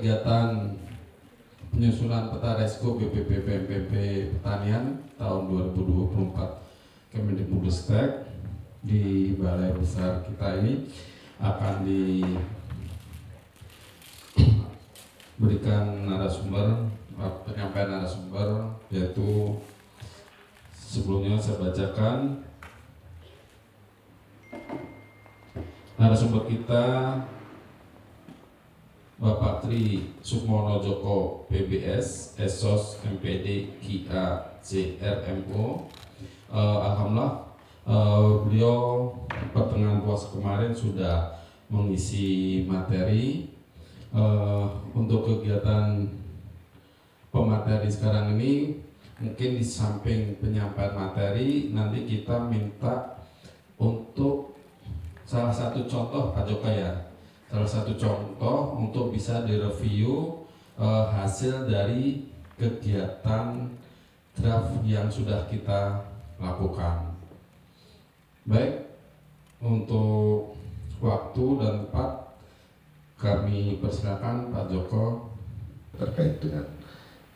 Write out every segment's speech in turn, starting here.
kegiatan penyusunan peta resiko BPP PMPP Pertanian tahun 2024 Kemendikbudristek di Balai Besar kita ini akan diberikan penyampaian narasumber, yaitu sebelumnya saya bacakan narasumber kita, Bapak Tri Sukmono Joko PBS, Esos MPD KIA CRMO. Alhamdulillah beliau pertengahan puasa kemarin sudah mengisi materi. Untuk kegiatan pemateri sekarang ini, mungkin di samping penyampaian materi, nanti kita minta untuk salah satu contoh Pak Joka ya, salah satu contoh untuk bisa direview hasil dari kegiatan draft yang sudah kita lakukan. Baik, untuk waktu dan tempat kami persilakan Pak Joko. Terkait dengan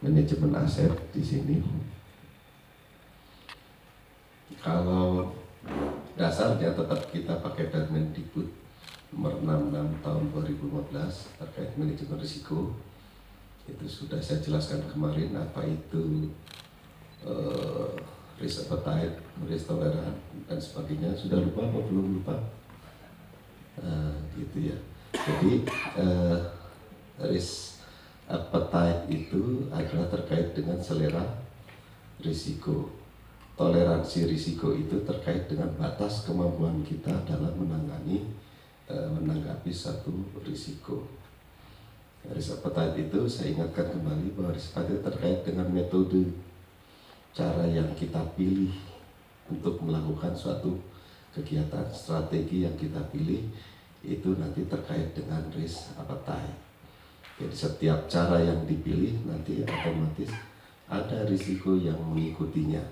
manajemen aset di sini, kalau dasarnya tetap kita pakai Permendikbud nomor 66 tahun 2015 terkait manajemen risiko. Itu sudah saya jelaskan kemarin apa itu risk appetite, risk tolerance dan sebagainya. Sudah lupa apa belum lupa? Gitu ya. Jadi risk appetite itu adalah terkait dengan selera risiko. Toleransi risiko itu terkait dengan batas kemampuan kita dalam menanggapi satu risiko. Risk appetite itu saya ingatkan kembali bahwa risk appetite terkait dengan metode, cara yang kita pilih untuk melakukan suatu kegiatan, strategi yang kita pilih itu nanti terkait dengan risk appetite. Jadi setiap cara yang dipilih nanti otomatis ada risiko yang mengikutinya.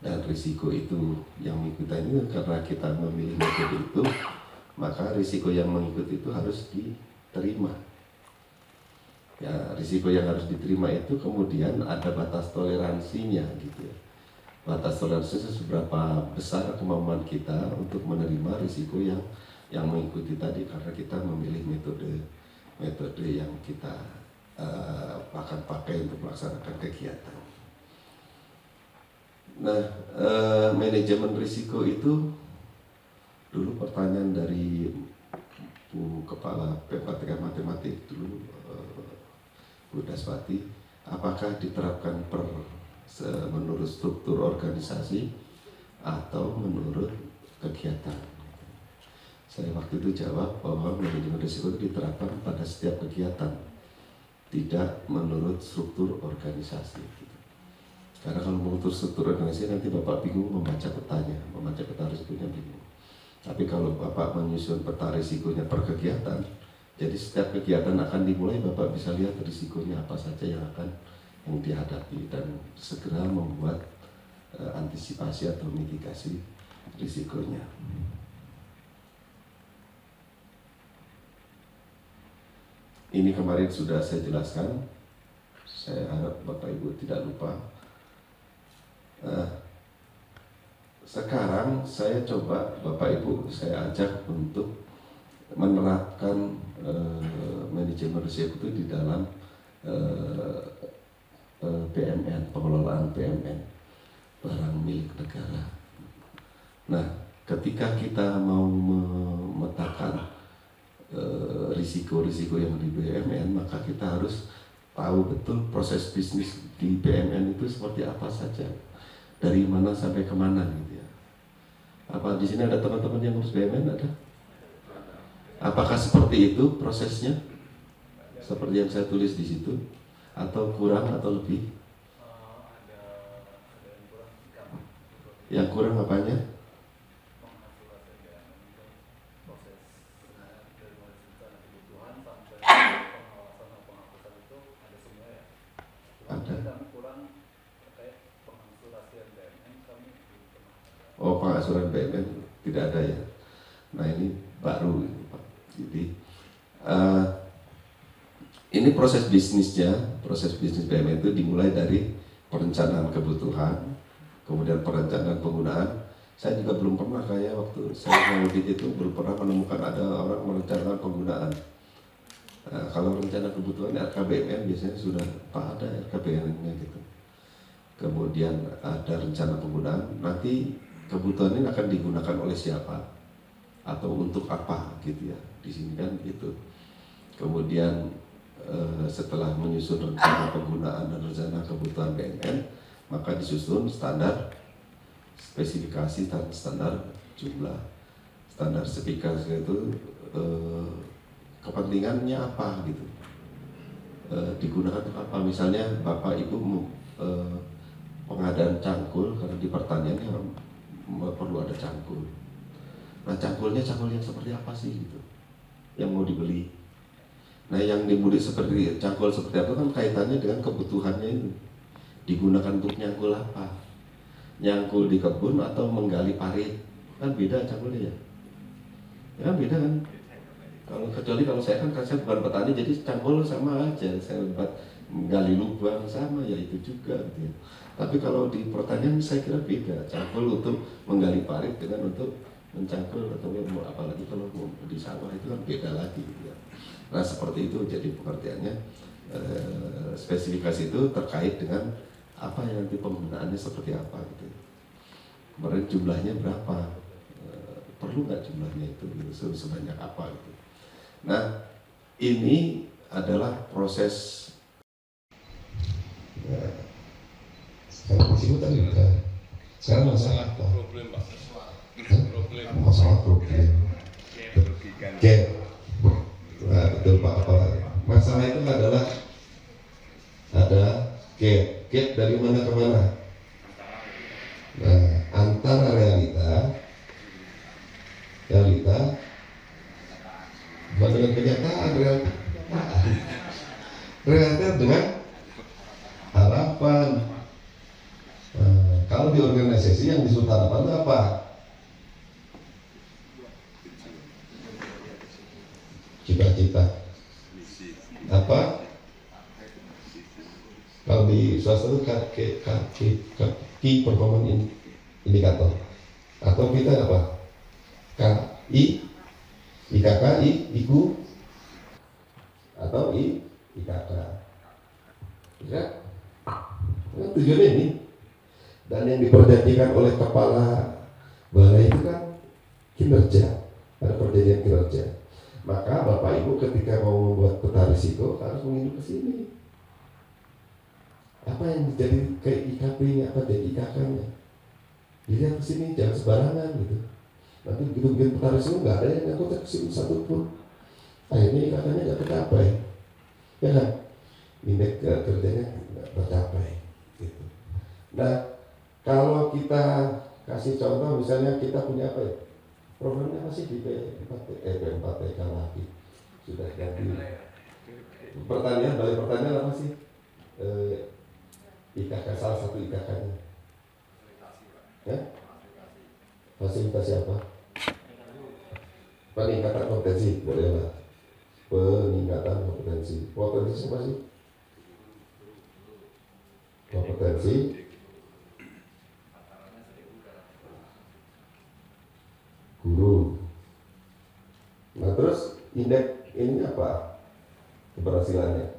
Dan risiko itu yang mengikuti ini karena kita memilih metode itu, maka risiko yang mengikuti itu harus diterima. Ya, risiko yang harus diterima itu kemudian ada batas toleransinya gitu ya. Batas toleransinya seberapa besar kemampuan kita untuk menerima risiko yang mengikuti tadi, karena kita memilih metode yang kita akan pakai untuk melaksanakan kegiatan. Nah, manajemen risiko itu dulu pertanyaan dari Bu Kepala P4TK Matematik dulu, Bu Daswati, apakah diterapkan menurut struktur organisasi atau menurut kegiatan? Saya waktu itu jawab bahwa manajemen risiko itu diterapkan pada setiap kegiatan, tidak menurut struktur organisasi. Karena kalau menurut struktur organisasi nanti Bapak bingung membaca petanya, membaca peta risikonya bingung. Tapi kalau Bapak menyusun peta risikonya per kegiatan, jadi setiap kegiatan akan dimulai Bapak bisa lihat risikonya apa saja yang dihadapi dan segera membuat antisipasi atau mitigasi risikonya. Ini kemarin sudah saya jelaskan, saya harap Bapak Ibu tidak lupa. Sekarang saya coba Bapak Ibu saya ajak untuk menerapkan manajemen risiko itu di dalam BMN, pengelolaan BMN, barang milik negara. Nah, ketika kita mau memetakan risiko-risiko yang di BMN, maka kita harus tahu betul proses bisnis di BMN itu seperti apa saja, dari mana sampai kemana gitu ya. Apa di sini ada teman-teman yang ngurus BMN ada? Apakah seperti itu prosesnya? Seperti yang saya tulis di situ, atau kurang atau lebih? Yang kurang apanya? Oh, pengasuran BMN tidak ada ya. Nah ini baru ini, Pak. Jadi ini proses bisnis BUMN itu dimulai dari perencanaan kebutuhan, kemudian perencanaan penggunaan. Saya juga belum pernah kayak waktu saya ngaudit itu belum pernah menemukan ada orang merencanakan penggunaan. Nah, kalau rencana kebutuhan RKBMN biasanya sudah ada RKBMN-nya gitu. Kemudian ada rencana penggunaan, nanti kebutuhan ini akan digunakan oleh siapa atau untuk apa gitu ya. Di sini kan gitu. Kemudian setelah menyusun rencana penggunaan dan rencana kebutuhan BNN, maka disusun standar spesifikasi dan standar jumlah. Standar spesifikasi itu kepentingannya apa gitu, digunakan untuk apa. Misalnya Bapak Ibu pengadaan cangkul, karena di pertanian perlu ada cangkul. Nah cangkulnya cangkul yang seperti apa sih gitu yang mau dibeli. Nah yang dibeli seperti cangkul seperti apa kan kaitannya dengan kebutuhannya itu. Digunakan untuk nyangkul apa? Nyangkul di kebun atau menggali parit, kan beda cangkulnya ya. Ya kan beda kan. Kecuali kalau saya kan saya bukan petani, jadi cangkul sama aja. Saya buat menggali lubang sama ya itu juga gitu ya. Tapi kalau di pertanian saya kira beda. Cangkul untuk menggali parit dengan untuk mencangkul atau apalagi kalau di sawah itu kan beda lagi gitu ya. Nah seperti itu jadi pengertiannya. Spesifikasi itu terkait dengan apa yang nanti penggunaannya seperti apa gitu. Kemarin jumlahnya berapa, perlu nggak jumlahnya itu gitu, sebanyak apa gitu. Nah ini adalah proses. Kalau masih tadi udah. Sekarang masalah apa? Problem Pak. Problem. Masalah problem. Gap. Nah, betul Pak. Apa? Masalah itu adalah ada gap. Gap dari mana ke mana? Nah, antara realita bukan dengan kenyataan, realita dengan harapan. Kalau di organisasi yang disebut harapan itu apa? Cita-cita. Apa? Kalau di swasta itu key performance indicator. Atau kita apa? KI, IKK, IKU, atau IKK. Ya? Nah, tujuannya ini. Dan yang diperjanjikan oleh kepala balai itu kan kinerja, ada perjanjian kinerja. Maka Bapak Ibu ketika mau membuat peta risiko harus mengingat ke sini. Apa yang jadi kayak IKP-nya, apa jadi IKK-nya. Dilihat ke sini, jangan sembarangan gitu. Nanti begitu bikin peta risiko nggak ada yang ngangkut ke sini satu pun. Akhirnya IKK-nya nggak tercapai, ya kan? Indeks kerjanya nggak tercapai. Gitu. Nah, kalau kita kasih contoh, misalnya kita punya apa ya? Programnya masih di P4TK lagi sudah ganti. Pertanian, balai pertanian apa sih? IKK, salah satu IKK-nya. Ya? Fasilitasi apa? Peningkatan kompetensi, boleh lah. Peningkatan kompetensi. Kompetensi apa sih? Kompetensi guru. Nah terus indeks ini apa? Keberhasilannya,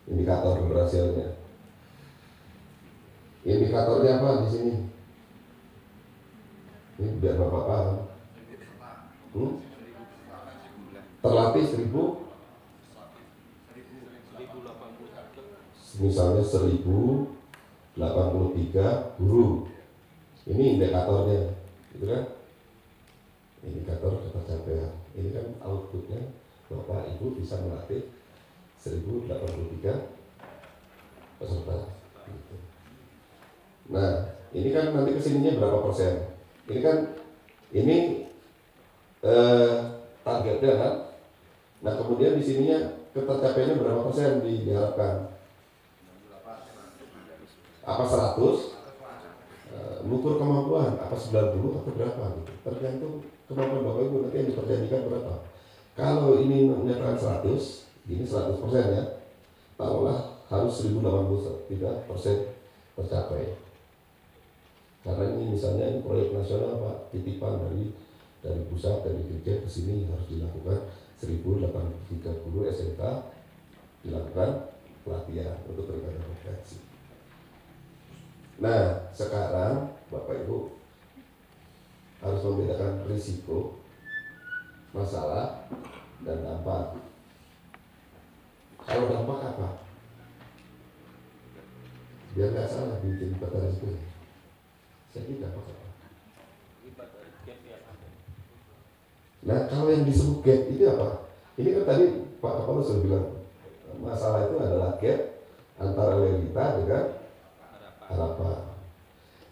indikator keberhasilannya. Indikatornya apa di sini? Ini biar Bapak paham. Terlatih 1000, misalnya 1083 guru. Ini indikatornya, gitu kan? Indikator ketercapaian. Ini kan outputnya Bapak Ibu bisa melatih 1083 peserta. Gitu. Nah, ini kan nanti kesininya berapa persen? Ini kan targetnya kan. Nah, kemudian di sininya ketercapaiannya berapa persen diharapkan? Apa 100? Mengukur kemampuan apa 90 atau berapa gitu. Tergantung kemampuan Bapak Ibu nanti yang diperjanjikan berapa. Kalau ini menyatakan 100, Ini 100% ya. Taruhlah harus 1083% tercapai. Karena ini misalnya ini proyek nasional Pak, titipan dari pusat, dari Dirjen ke sini harus dilakukan 1030 SMK dilakukan pelatihan untuk berbagai profesi. Nah, sekarang Bapak Ibu harus membedakan risiko, masalah, dan dampak. Kalau dampak apa? Biar nggak salah bikin peta risiko. Saya kira dampak apa? Nah, kalau yang disebut gap itu apa? Ini kan tadi Pak Kapolres sudah bilang masalah itu adalah gap antara realita dengan harapan.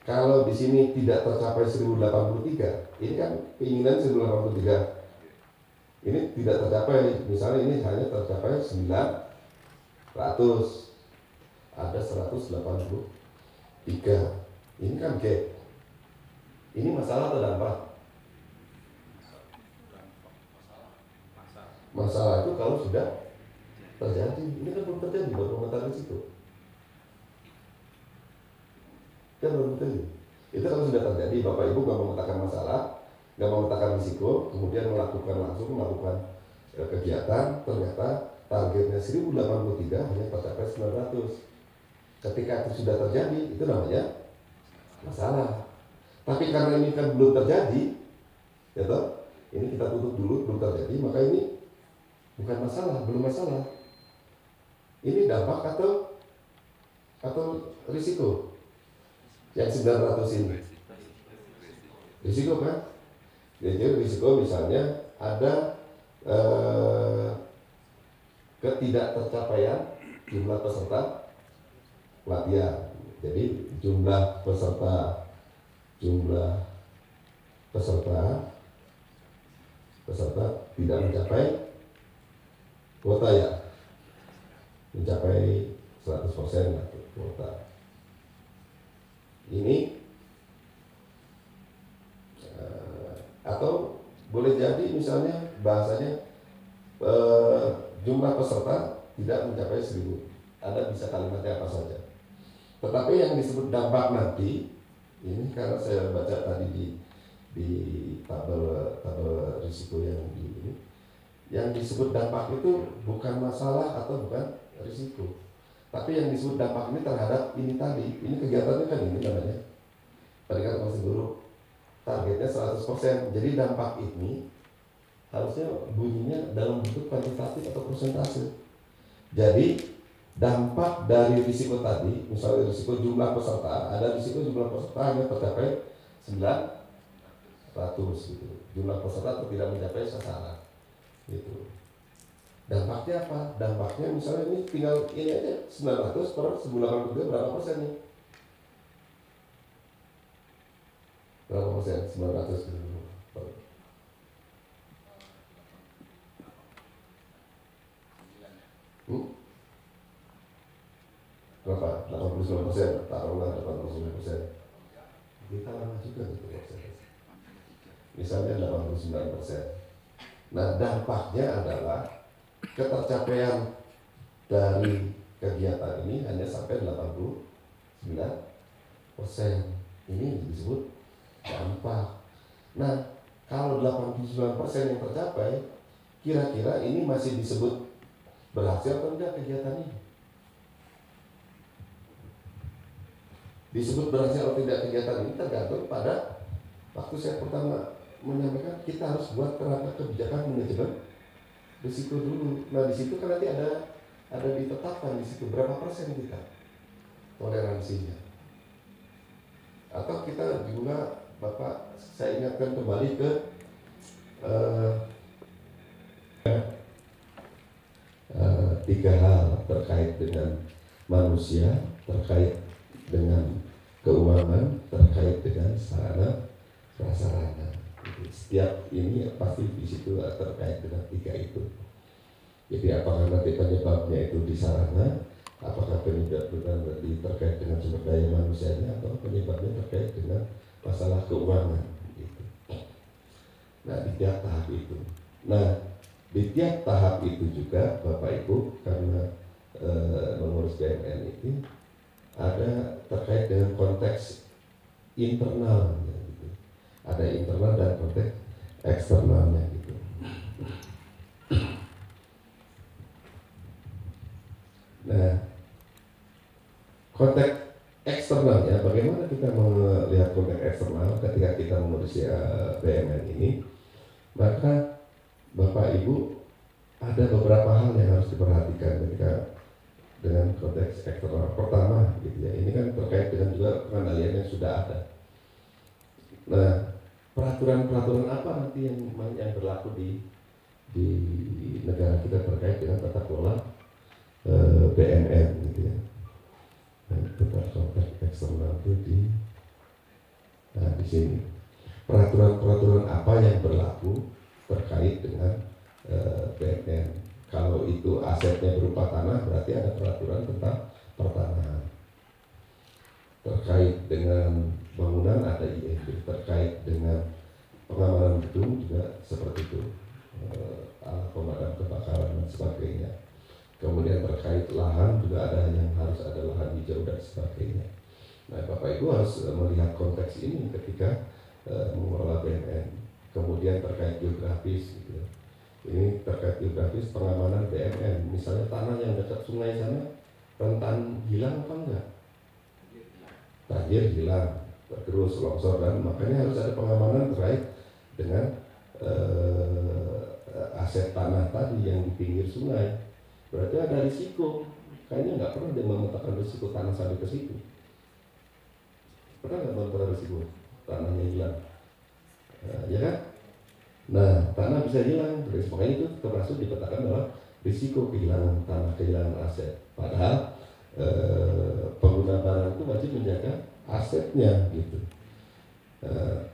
Kalau di sini tidak tercapai 1083, ini kan keinginan 1083. Ini tidak tercapai, misalnya ini hanya tercapai 900, ada 183. Ini kan gap. Ini masalah atau dampak? Masalah itu kalau sudah terjadi, ini kan belum terjadi, baru memetakan risiko. Kan belum terjadi. Itu kalau sudah terjadi, Bapak Ibu nggak memetakan masalah, nggak memetakan risiko, kemudian melakukan kegiatan, ternyata targetnya 1083 hanya tercapai 900. Ketika itu sudah terjadi, itu namanya masalah. Tapi karena ini kan belum terjadi, ya toh, ini kita tutup dulu, belum terjadi, maka ini bukan masalah, belum masalah. Ini dampak atau risiko? Yang 900 ini risiko kan? Jadi risiko misalnya ada ketidaktercapaian jumlah peserta pelatihan. Jadi jumlah peserta tidak mencapai kuota ya, mencapai 100% lah kuota. Ini atau boleh jadi misalnya bahasanya jumlah peserta tidak mencapai 1000. Ada bisa kalimatnya apa saja. Tetapi yang disebut dampak nanti, ini karena saya baca tadi di tabel risiko yang disebut dampak itu bukan masalah atau bukan risiko, tapi yang disebut dampak ini terhadap ini tadi, ini kegiatannya kan ini namanya, tadi kan masih dulu targetnya 100%, jadi dampak ini harusnya bunyinya dalam bentuk kuantitatif atau persentase. Jadi dampak dari risiko tadi, misalnya risiko jumlah peserta, ada risiko jumlah peserta hanya tercapai 900 gitu. Jumlah peserta itu tidak mencapai sasaran gitu. Dampaknya apa? Dampaknya misalnya ini tinggal ini aja 900 per 1083 berapa persen nih? Berapa persen? 900 gitu. Berapa? 89%, taruhlah 89%. Kita lama juga gitu persen. Misalnya 89%. Nah, dampaknya adalah ketercapaian dari kegiatan ini hanya sampai 89%. Ini disebut dampak. Nah, kalau 89% yang tercapai, kira-kira ini masih disebut berhasil atau enggak kegiatan ini? Disebut berhasil atau tidak kegiatan ini tergantung pada waktu saya pertama menyampaikan kita harus buat kerangka kebijakan manajemen risiko dulu. Nah, di situ kan nanti ada ditetapkan di situ berapa persen kita toleransinya. Atau kita juga Bapak, saya ingatkan kembali ke tiga hal terkait dengan manusia, terkait dengan keuangan, terkait dengan sarana prasarana. Setiap ini pasti di situ terkait dengan tiga itu. Jadi apakah nanti penyebabnya itu di sarana, apakah penyebabnya nanti terkait dengan sumber daya manusianya, atau penyebabnya terkait dengan masalah keuangan gitu. Nah, di tiap tahap itu. Nah, Di tiap tahap itu juga Bapak Ibu, karena mengurus BUMN ini ada terkait dengan konteks internal, gitu. Ada internal dan konteks eksternalnya gitu. Nah, konteks eksternalnya, bagaimana kita melihat konteks eksternal ketika kita mengurus BUMN ini? Maka Bapak Ibu, ada beberapa hal yang harus diperhatikan ketika dengan konteks eksternal. Pertama, gitu ya, ini kan terkait dengan juga pengendalian yang sudah ada. Nah, peraturan-peraturan apa nanti yang berlaku di negara kita terkait dengan tata kelola BUMN, gitu ya. Nah, itu konteks eksternal itu di sini. Peraturan-peraturan apa yang berlaku terkait dengan BUMN. Kalau itu asetnya berupa tanah, berarti ada peraturan tentang pertanahan. Terkait dengan bangunan ada IMB, terkait dengan pengamanan gedung juga seperti itu, alat pemadam kebakaran dan sebagainya. Kemudian terkait lahan juga ada yang harus ada lahan hijau dan sebagainya. Nah, Bapak Ibu harus melihat konteks ini ketika mengelola BUMN. Kemudian terkait geografis, gitu. Ini terkait geografis pengamanan BUMN. Misalnya tanah yang dekat sungai sana rentan hilang apa enggak? Banjir hilang, terus longsor, dan makanya harus ada pengamanan terkait dengan aset tanah tadi yang di pinggir sungai. Berarti ada risiko. Kayaknya nggak pernah dia memetakan risiko tanah sampai ke situ. Pernah nggak memetakan risiko tanahnya hilang? Ya kan? Nah, tanah bisa hilang, makanya itu termasuk dipetakan dalam risiko kehilangan tanah, kehilangan aset. Padahal pengguna barang itu wajib menjaga asetnya, gitu.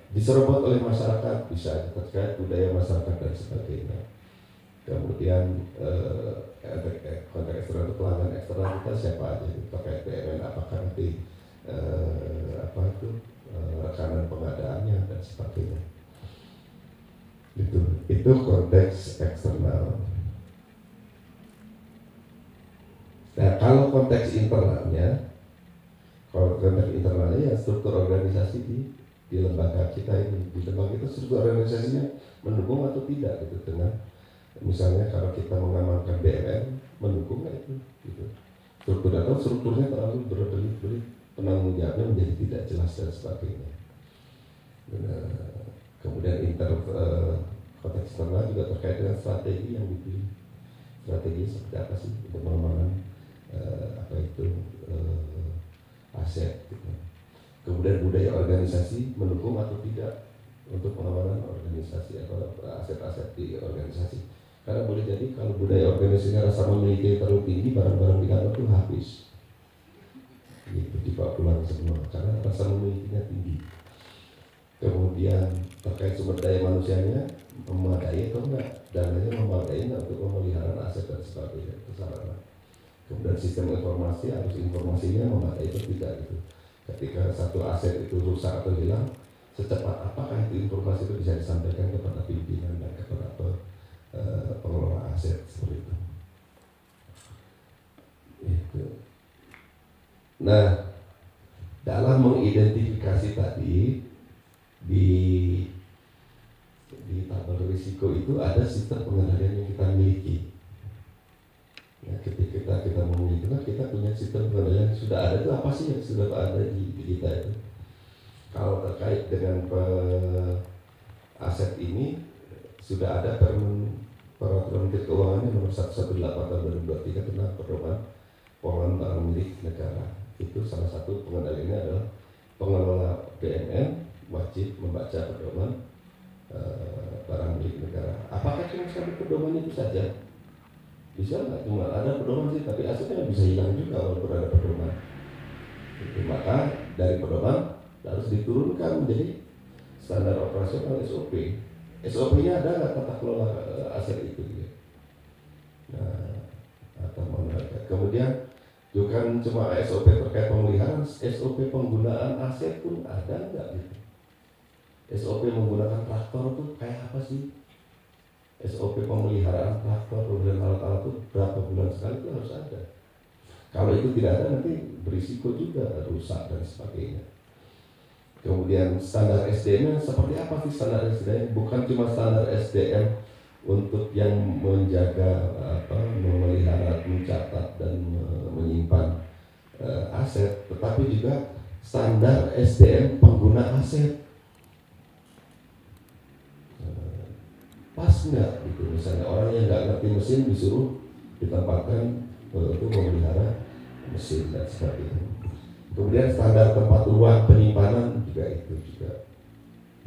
Diserobot oleh masyarakat, bisa terkait budaya masyarakat dan sebagainya. Kemudian konteks eksternal itu, pelanggan eksternal kita siapa aja, gitu. Terkait BUMN, apakah nanti rekanan pengadaannya dan sebagainya. Itu konteks eksternal. Nah, kalau konteks internalnya ya struktur organisasi di lembaga kita ini. Di lembaga itu struktur organisasinya mendukung atau tidak, gitu. Dengan misalnya kalau kita mengamankan BUMN, mendukung nggak itu, gitu. Strukturnya terlalu berbelit-belit, penanggung jawabnya menjadi tidak jelas dan sebagainya. Kemudian konteks eksternal juga terkait dengan strategi yang dipilih. Strategi seperti apa sih untuk pengembangan aset, gitu. Kemudian budaya organisasi mendukung atau tidak untuk pengembangan organisasi atau aset-aset di organisasi. Karena boleh jadi kalau budaya organisasinya rasa memiliki terlalu tinggi, barang-barang di kantor itu habis, gitu, dibawa pulang semua karena rasa memilikinya tinggi. Kemudian terkait sumber daya manusianya memadai atau enggak, dananya memadai untuk pemeliharaan aset dan sebagainya, itu sarana. Kemudian sistem informasi, harus informasinya memadai atau tidak, gitu. Ketika satu aset itu rusak atau hilang, secepat apakah itu informasi itu bisa disampaikan kepada pimpinan dan kepada pengelola aset, seperti itu. Nah, dalam mengidentifikasi tadi di tabel risiko itu ada sistem pengendalian yang kita miliki. Ya, ketika kita memiliki, kita punya sistem pengendalian yang sudah ada. Itu apa sih yang sudah ada di kita itu? Kalau terkait dengan aset ini sudah ada peraturan Menteri Keuangan nomor 118 tahun 2023 tentang pedoman pengelolaan barang milik negara. Itu salah satu pengendaliannya adalah pengelola BUMN wajib membaca pedoman barang milik negara. Apakah cuma sampai pedoman itu saja? Bisa nggak? Cuma ada pedoman sih, tapi asetnya bisa hilang juga walaupun ada pedoman. Itu, maka dari pedoman harus diturunkan menjadi standar operasional SOP. SOP-nya ada nggak tata kelola aset itu? Gitu. Nah, atau kemudian bukan cuma SOP terkait pemeliharaan, SOP penggunaan aset pun ada nggak gitu? SOP menggunakan traktor itu kayak apa sih? SOP pemeliharaan traktor dan alat-alat itu berapa bulan sekali itu harus ada. Kalau itu tidak ada nanti berisiko juga rusak dan sebagainya. Kemudian standar SDM seperti apa sih standar SDM? Bukan cuma standar SDM untuk yang menjaga memelihara, mencatat dan menyimpan aset, tetapi juga standar SDM pengguna aset. Pas nggak gitu, misalnya orang yang nggak ngerti mesin disuruh ditempatkan untuk memelihara mesin dan sebagainya. Kemudian standar tempat ruang penyimpanan juga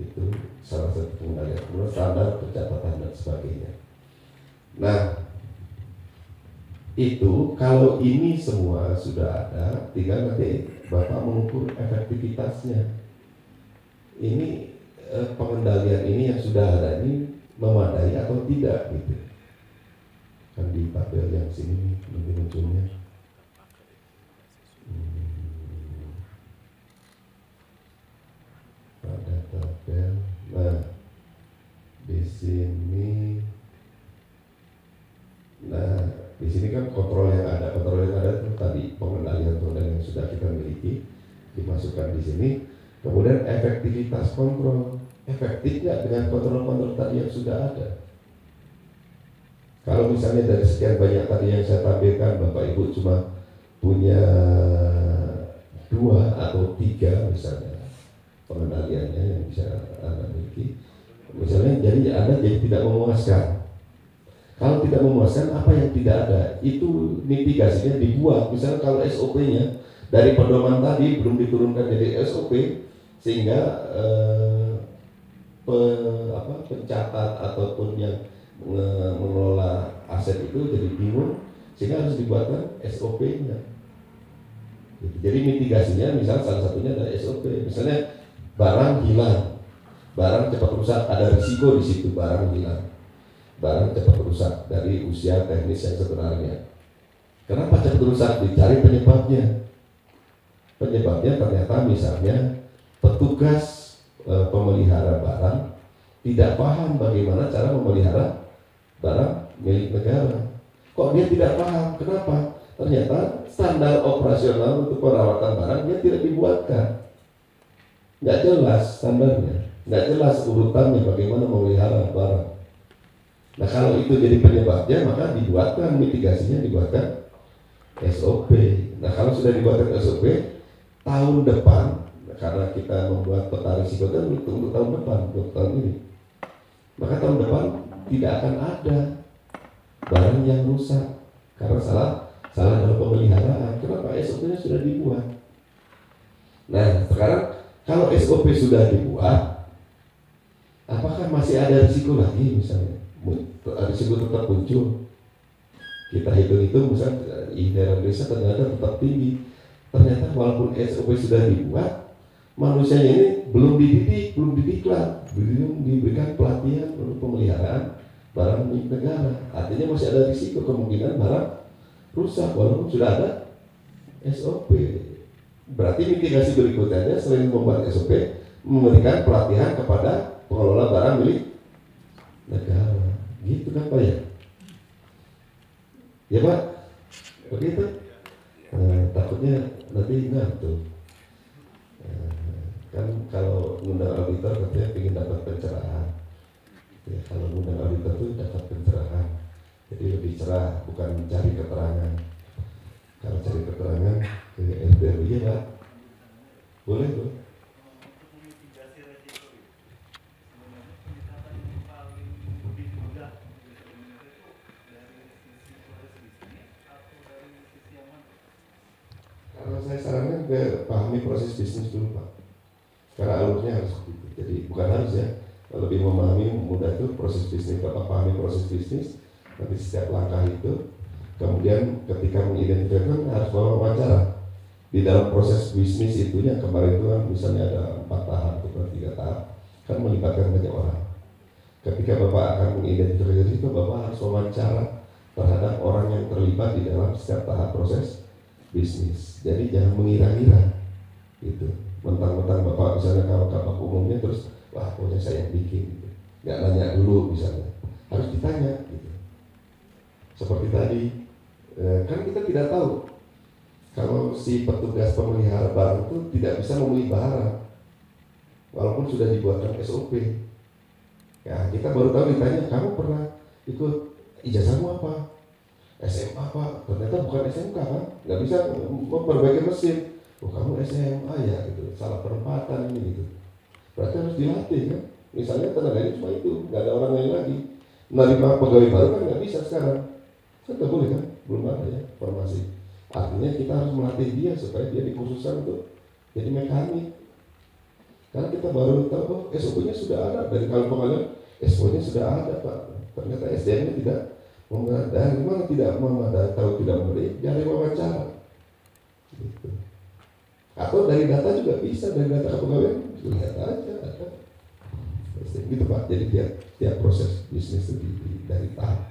itu salah satu pengendalian. Kemudian standar pencatatan dan sebagainya. Nah, itu kalau ini semua sudah ada, tinggal nanti Bapak mengukur efektivitasnya. Ini pengendalian ini yang sudah ada ini memadai atau tidak gitu. Kan di tabel yang sini nanti munculnya. Ada tabel. Nah, di sini. Nah, di sini kan kontrol yang ada itu tadi pengendalian yang sudah kita miliki dimasukkan di sini. Kemudian efektivitas kontrol, efektif nggak dengan kontrol-kontrol tadi yang sudah ada? Kalau misalnya dari sekian banyak tadi yang saya tampilkan, Bapak Ibu cuma punya 2 atau 3 misalnya pengendaliannya yang bisa Anda miliki, misalnya jadi Anda jadi tidak memuaskan. Kalau tidak memuaskan, apa yang tidak ada itu mitigasinya dibuat. Misalnya kalau SOP-nya dari pedoman tadi belum diturunkan jadi SOP, sehingga pencatat ataupun yang mengelola aset itu jadi bingung, sehingga harus dibuatkan SOP-nya. Jadi mitigasinya misalnya salah satunya adalah SOP. Misalnya barang hilang, barang cepat rusak, ada risiko di situ barang hilang, barang cepat rusak dari usia teknis yang sebenarnya. Kenapa cepat rusak? Dicari penyebabnya. Penyebabnya ternyata misalnya petugas pemelihara barang tidak paham bagaimana cara memelihara barang milik negara. Kok dia tidak paham? Kenapa? Ternyata standar operasional untuk perawatan barang dia tidak dibuatkan. Nggak jelas standarnya, nggak jelas urutannya bagaimana memelihara barang. Nah, kalau itu jadi penyebabnya, maka dibuatkan mitigasinya, dibuatkan SOP. Nah, kalau sudah dibuatkan SOP, tahun depan, karena kita membuat peta risiko kan untuk tahun depan, untuk tahun ini, maka tahun depan tidak akan ada barang yang rusak karena salah dalam pemeliharaan. Kenapa? SOP-nya sudah dibuat. Nah, sekarang kalau SOP sudah dibuat, apakah masih ada risiko lagi misalnya? Risiko tetap muncul. Kita hitung-hitung misalnya Indonesia ternyata tetap tinggi. Ternyata walaupun SOP sudah dibuat, manusianya ini belum dididik, belum didiklat, belum diberikan pelatihan untuk pemeliharaan barang milik negara. Artinya masih ada risiko kemungkinan barang rusak walaupun sudah ada SOP. Berarti mitigasi berikutnya selain membuat SOP, memberikan pelatihan kepada pengelola barang milik negara. Gitu kan Pak ya? Ya Pak? Begitu? Takutnya nanti ngantuk. Kan kalau ngundang auditor katanya ingin dapat pencerahan. Ya, kalau ngundang auditor itu dapat pencerahan. Jadi lebih cerah, bukan mencari keterangan. Kalau cari keterangan ke LPRU ya Pak? Boleh tuh. Kalau saya sarankan ke pahami proses bisnis dulu Pak. Karena alurnya harus begitu. Jadi bukan harus ya, lebih memahami mudah itu proses bisnis. Bapak pahami proses bisnis, nanti setiap langkah itu, kemudian ketika mengidentifikasi harus wawancara. Di dalam proses bisnis itu yang kemarin itu kan misalnya ada 4 tahap atau 3 tahap, kan melibatkan banyak orang. Ketika Bapak akan mengidentifikasi itu, Bapak harus wawancara terhadap orang yang terlibat di dalam setiap tahap proses bisnis. Jadi jangan mengira-ngira gitu. Mentang-mentang Bapak misalnya kalau Bapak umumnya terus wah pokoknya saya yang bikin gitu. Nggak nanya dulu misalnya. Harus ditanya Seperti tadi, kan kita tidak tahu kalau si petugas pemelihara barang itu tidak bisa membeli barang walaupun sudah dibuatkan SOP. Ya, kita baru tahu ditanya, kamu pernah ikut ijazahmu apa? SMA Pak, ternyata bukan SMK kan? Nggak bisa memperbaiki mesin. Oh kamu SMA ya gitu, salah penempatan ini gitu. Berarti harus dilatih kan? Misalnya tenaganya cuma itu, nggak ada orang lain lagi. Menerima pegawai baru kan nggak bisa sekarang. Kan nggak boleh kan? Belum ada ya formasi. Artinya kita harus melatih dia supaya dia dikhususkan untuk jadi mekanik. Karena kita baru tahu, oh SOP-nya sudah ada. Dari kalau pengalaman, SOP-nya sudah ada Pak. Ternyata SDM-nya tidak memadai. Gimana tidak memadai? Tahu tidak memadai, cari wawancara. Gitu. Atau dari data juga bisa, dari data kepegawaian, lihat aja ada. Gitu Pak. Jadi tiap proses bisnis itu dari tahap